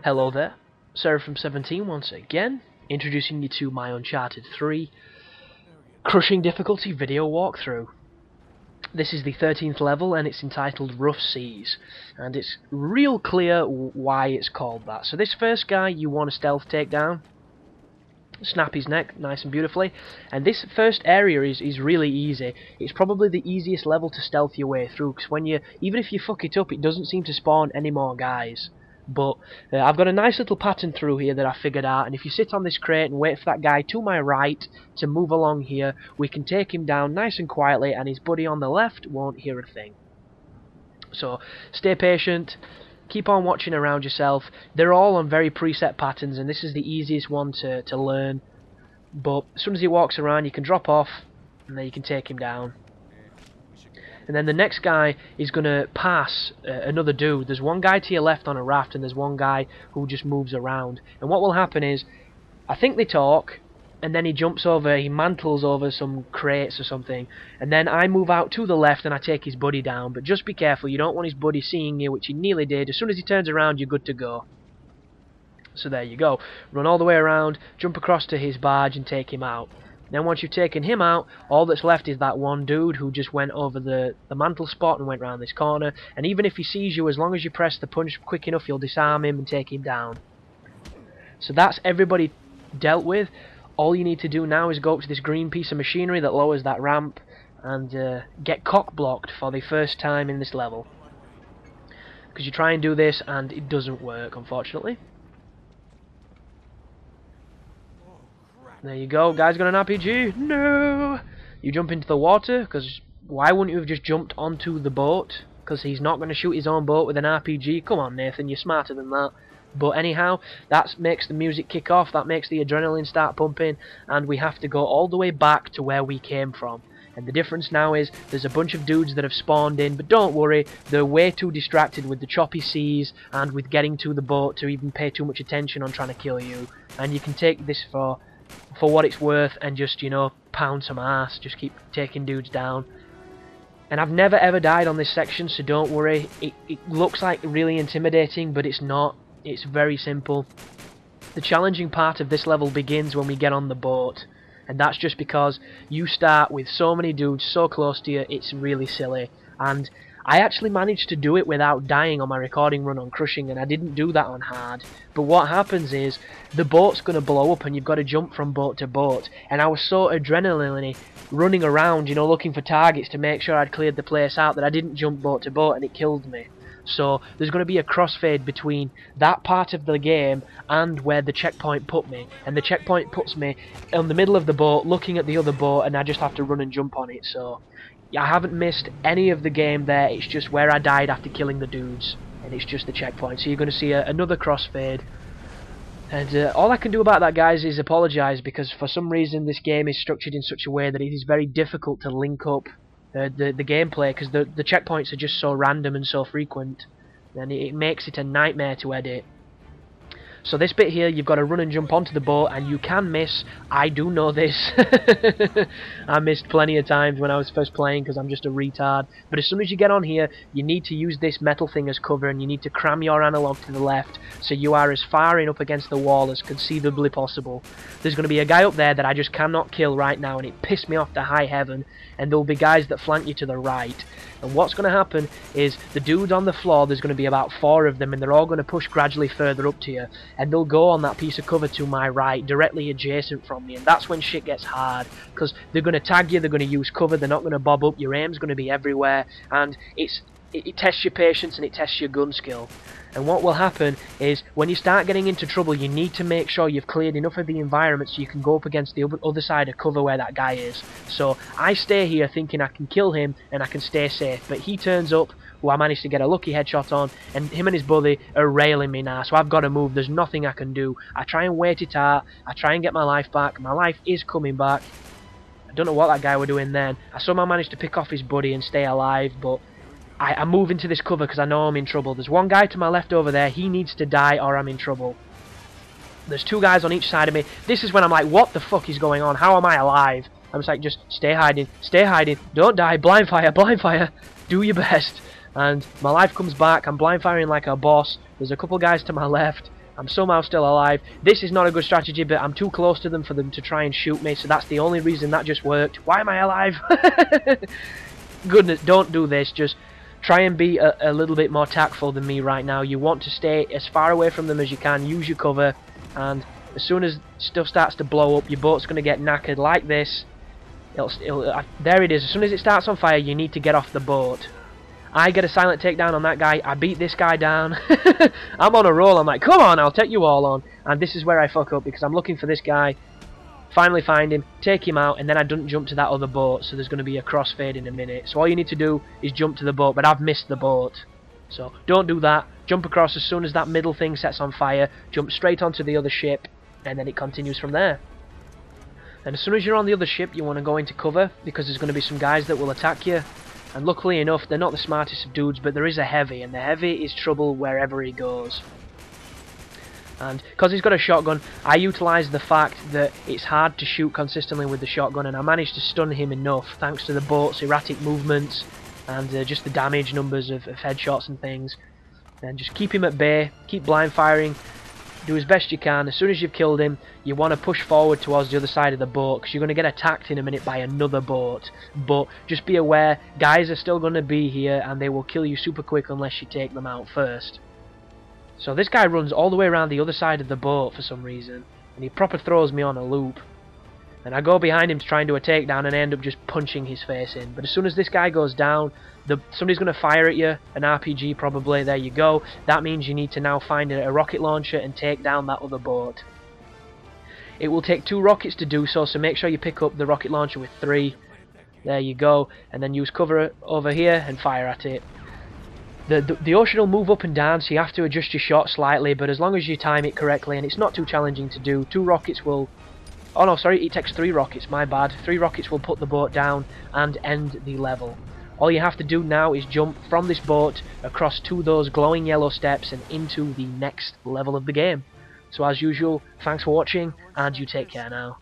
Hello there, Seraphim17 once again, introducing you to my Uncharted 3 crushing difficulty video walkthrough. This is the 13th level and it's entitled Rough Seas, and it's real clear why it's called that. So this first guy you want to stealth take down, snap his neck nice and beautifully, and this first area is really easy. It's probably the easiest level to stealth your way through, because even if you fuck it up, it doesn't seem to spawn any more guys. But I've got a nice little pattern through here that I figured out, and if you sit on this crate and wait for that guy to my right to move along here, we can take him down nice and quietly, and his buddy on the left won't hear a thing. So stay patient, keep on watching around yourself. They're all on very preset patterns, and this is the easiest one to learn. But as soon as he walks around, you can drop off, and then you can take him down. And then the next guy is going to pass another dude. There's one guy to your left on a raft, and there's one guy who just moves around. And what will happen is, I think they talk, and then he jumps over, he mantles over some crates or something, and then I move out to the left and I take his buddy down. But just be careful, you don't want his buddy seeing you, which he nearly did. As soon as he turns around, you're good to go. So there you go. Run all the way around, jump across to his barge and take him out. Then once you've taken him out, all that's left is that one dude who just went over the mantle spot and went round this corner. And even if he sees you, as long as you press the punch quick enough, you'll disarm him and take him down. So that's everybody dealt with. All you need to do now is go up to this green piece of machinery that lowers that ramp and get cock-blocked for the first time in this level. Because you try and do this and it doesn't work, unfortunately. There you go, guy's got an RPG. No! You jump into the water, because why wouldn't you have just jumped onto the boat? Because he's not going to shoot his own boat with an RPG. Come on, Nathan, you're smarter than that. But anyhow, that makes the music kick off, that makes the adrenaline start pumping, and we have to go all the way back to where we came from. And the difference now is, there's a bunch of dudes that have spawned in, but don't worry, they're way too distracted with the choppy seas and with getting to the boat to even pay too much attention on trying to kill you. And you can take this for what it's worth and just, you know, pound some ass, just keep taking dudes down. And I've never ever died on this section, so don't worry. It looks like really intimidating, but it's not. It's very simple. The challenging part of this level begins when we get on the boat, and that's just because you start with so many dudes so close to you, it's really silly. And I actually managed to do it without dying on my recording run on Crushing, and I didn't do that on Hard. But what happens is, the boat's going to blow up and you've got to jump from boat to boat. And I was so adrenaline-y running around, you know, looking for targets to make sure I'd cleared the place out, that I didn't jump boat to boat, and it killed me. So there's going to be a crossfade between that part of the game and where the checkpoint put me. And the checkpoint puts me in the middle of the boat, looking at the other boat, and I just have to run and jump on it. So I haven't missed any of the game there, it's just where I died after killing the dudes, and it's just the checkpoint. So you're going to see another crossfade. And all I can do about that, guys, is apologise, because for some reason this game is structured in such a way that it is very difficult to link up the gameplay, because the checkpoints are just so random and so frequent, and it makes it a nightmare to edit. So this bit here, you've got to run and jump onto the boat, and you can miss. I do know this. I missed plenty of times when I was first playing because I'm just a retard. But as soon as you get on here, you need to use this metal thing as cover, and you need to cram your analog to the left, so you are as far in up against the wall as conceivably possible. There's going to be a guy up there that I just cannot kill right now, and it pissed me off to high heaven, and there'll be guys that flank you to the right. And what's going to happen is, the dudes on the floor, there's going to be about 4 of them, and they're all going to push gradually further up to you, and they'll go on that piece of cover to my right, directly adjacent from me, and that's when shit gets hard, because they're going to tag you, they're going to use cover, they're not going to bob up, your aim's going to be everywhere, and it tests your patience and it tests your gun skill. And what will happen is, when you start getting into trouble, you need to make sure you've cleared enough of the environment so you can go up against the other side of cover where that guy is. So I stay here thinking I can kill him and I can stay safe, but he turns up, who I managed to get a lucky headshot on, and him and his buddy are railing me now, so I've got to move. There's nothing I can do. I try and wait it out, I try and get my life back. My life is coming back. I don't know what that guy were doing then. I somehow managed to pick off his buddy and stay alive, but I move into this cover because I know I'm in trouble. There's one guy to my left over there, he needs to die or I'm in trouble. There's 2 guys on each side of me. This is when I'm like, what the fuck is going on? How am I alive? I'm just like, just stay hiding, don't die, blind fire, do your best. And my life comes back, I'm blind firing like a boss. There's a couple guys to my left, I'm somehow still alive. This is not a good strategy, but I'm too close to them for them to try and shoot me, so that's the only reason that just worked. Why am I alive? Goodness, don't do this. Just try and be a little bit more tactful than me right now. You want to stay as far away from them as you can, use your cover, and as soon as stuff starts to blow up, your boat's going to get knackered like this. There it is. As soon as it starts on fire, you need to get off the boat. I get a silent takedown on that guy. I beat this guy down. I'm on a roll. I'm like, come on, I'll take you all on. And this is where I fuck up, because I'm looking for this guy. Finally find him, take him out, and then I don't jump to that other boat, so there's going to be a crossfade in a minute. So all you need to do is jump to the boat, but I've missed the boat. So don't do that. Jump across as soon as that middle thing sets on fire. Jump straight onto the other ship, and then it continues from there. And as soon as you're on the other ship, you want to go into cover, because there's going to be some guys that will attack you. And luckily enough, they're not the smartest of dudes, but there is a heavy, and the heavy is trouble wherever he goes. And because he's got a shotgun, I utilise the fact that it's hard to shoot consistently with the shotgun, and I managed to stun him enough thanks to the boat's erratic movements and just the damage numbers of headshots and things. And just keep him at bay, keep blind firing, do as best you can. As soon as you've killed him, you want to push forward towards the other side of the boat, because you're going to get attacked in a minute by another boat. But just be aware, guys are still going to be here, and they will kill you super quick unless you take them out first. So this guy runs all the way around the other side of the boat for some reason, and he proper throws me on a loop. And I go behind him to try and do a takedown, and I end up just punching his face in. But as soon as this guy goes down, somebody's going to fire at you, an RPG probably, there you go. That means you need to now find a rocket launcher and take down that other boat. It will take 2 rockets to do so, so make sure you pick up the rocket launcher with 3. There you go, and then use cover over here and fire at it. The ocean will move up and down, so you have to adjust your shot slightly, but as long as you time it correctly, and it's not too challenging to do, 2 rockets will... Oh no, sorry, it takes 3 rockets, my bad. 3 rockets will put the boat down and end the level. All you have to do now is jump from this boat across to those glowing yellow steps and into the next level of the game. So as usual, thanks for watching, and you take care now.